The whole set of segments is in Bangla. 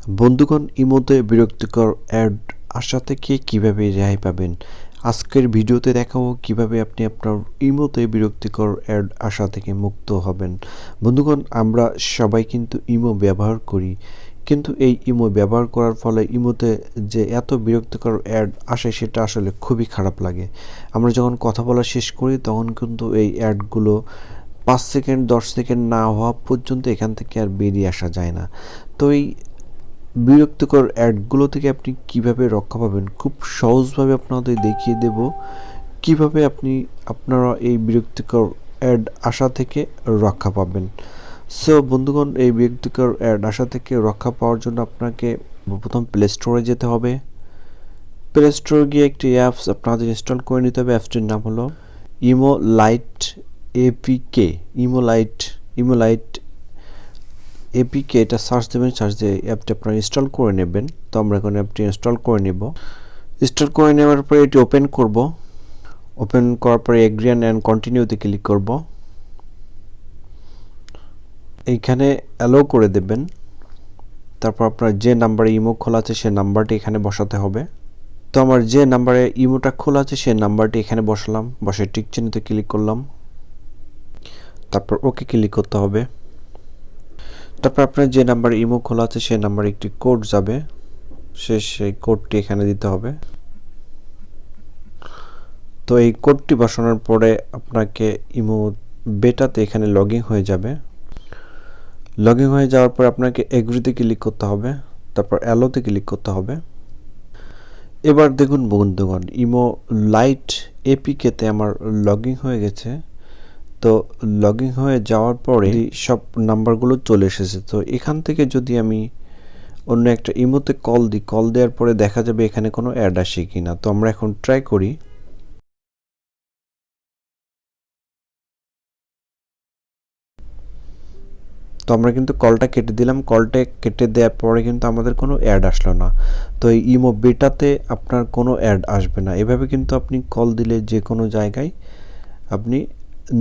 বন্ধুগণ, ইমোতে বিরক্তিকর অ্যাড আসা থেকে কিভাবে রেহাই পাবেন? আজকের ভিডিওতে দেখাবো কিভাবে আপনি আপনার ইমোতে বিরক্তিকর অ্যাড আসা থেকে মুক্ত হবেন। বন্ধুগণ, আমরা সবাই কিন্তু ইমো ব্যবহার করি, কিন্তু এই ইমো ব্যবহার করার ফলে ইমোতে যে এত বিরক্তিকর অ্যাড আসে সেটা আসলে খুবই খারাপ লাগে। আমরা যখন কথা বলা শেষ করি তখন কিন্তু এই অ্যাডগুলো 5 সেকেন্ড 10 সেকেন্ড না হওয়া পর্যন্ত এখান থেকে আর বেরিয়ে আসা যায় না। তো এই বিরক্তিকর অ্যাডগুলো থেকে আপনি কিভাবে রক্ষা পাবেন, খুব সহজভাবে আপনাদের দেখিয়ে দেব কিভাবে আপনারা এই বিরক্তিকর অ্যাড আসা থেকে রক্ষা পাবেন। সো বন্ধুগণ, এই বিরক্তিকর অ্যাড আসা থেকে রক্ষা পাওয়ার জন্য আপনাকে প্রথম প্লে স্টোরে যেতে হবে। প্লে স্টোরে গিয়ে একটি অ্যাপস আপনাদের ইনস্টল করে নিতে হবে। অ্যাপসটির নাম হলো imo light APK. Imo light APK, এটা সার্চ দেবেন। সার্চ দিয়ে অ্যাপটি আপনারা ইনস্টল করে নেবেন। তো আমরা এখন অ্যাপটি ইনস্টল করে নেব। ইনস্টল করে নেওয়ার পরে এটি ওপেন করব। ওপেন করার পরে এগ্রি অ্যান্ড কন্টিনিউতে ক্লিক করব। এইখানে অ্যালো করে দেবেন। তারপর আপনার যে নাম্বারে ইমো খোলা আছে সেই নাম্বারটি এখানে বসাতে হবে। তো আমার যে নাম্বারে ইমোটা খোলা আছে সেই নাম্বারটি এখানে বসালাম। বসে টিক চিহ্নতে ক্লিক করলাম। তারপর ওকে ক্লিক করতে হবে। তারপর আপনার যে নাম্বারে ইমো খোলা আছে সেই নাম্বারে একটি কোড যাবে, সেই কোডটি এখানে দিতে হবে। তো এই কোডটি বসানোর পরে আপনাকে ইমো বেটাতে এখানে লগইন হয়ে যাবে। লগইন হয়ে যাওয়ার পর আপনাকে এগ্রিতে ক্লিক করতে হবে। তারপর অ্যালোতে ক্লিক করতে হবে। এবার দেখুন বন্ধুগণ, ইমো লাইট এপিকেতে আমার লগইন হয়ে গেছে। তো লগইন হয়ে যাওয়ার পরে সব নাম্বারগুলো চলে এসেছে। তো এখান থেকে যদি আমি অন্য একটা ইমোতে কল দিই, কল দেওয়ার পরে দেখা যাবে এখানে কোনো অ্যাড আসে কিনা। তো আমরা এখন ট্রাই করি। তো আমরা কিন্তু কলটা কেটে দিলাম। কলটা কেটে দেওয়ার পরে কিন্তু আমাদের কোনো অ্যাড আসলো না। তো এই ইমো বেটাতে আপনার কোনো অ্যাড আসবে না। এভাবে কিন্তু আপনি কল দিলে যে কোনো জায়গায় আপনি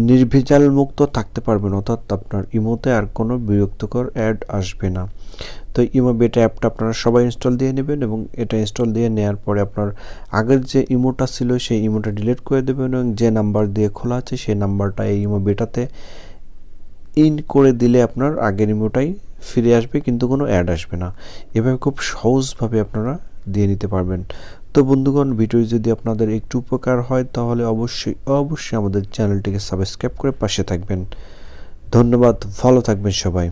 নির্ভেজাল মুক্ত থাকতে পারবেন, অর্থাৎ আপনার ইমোতে আর কোনো বিরক্তিকর অ্যাড আসবে না। তো ইমো বেটা অ্যাপটা আপনারা সবাই ইনস্টল দিয়ে নেবেন এবং এটা ইনস্টল দিয়ে নেওয়ার পরে আপনার আগের যে ইমোটা ছিল সেই ইমোটা ডিলিট করে দেবেন এবং যে নাম্বার দিয়ে খোলা আছে সেই নাম্বারটা এই ইমো বেটাতে ইন করে দিলে আপনার আগের ইমোটাই ফিরে আসবে, কিন্তু কোনো অ্যাড আসবে না। এভাবে খুব সহজভাবে আপনারা দিয়ে নিতে পারবেন। তো বন্ধুগণ, ভিডিও যদি আপনাদের একটু উপকার হয় তাহলে অবশ্যই আমাদের চ্যানেলটিকে সাবস্ক্রাইব করে পাশে থাকবেন। ধন্যবাদ, ভালো থাকবেন সবাই।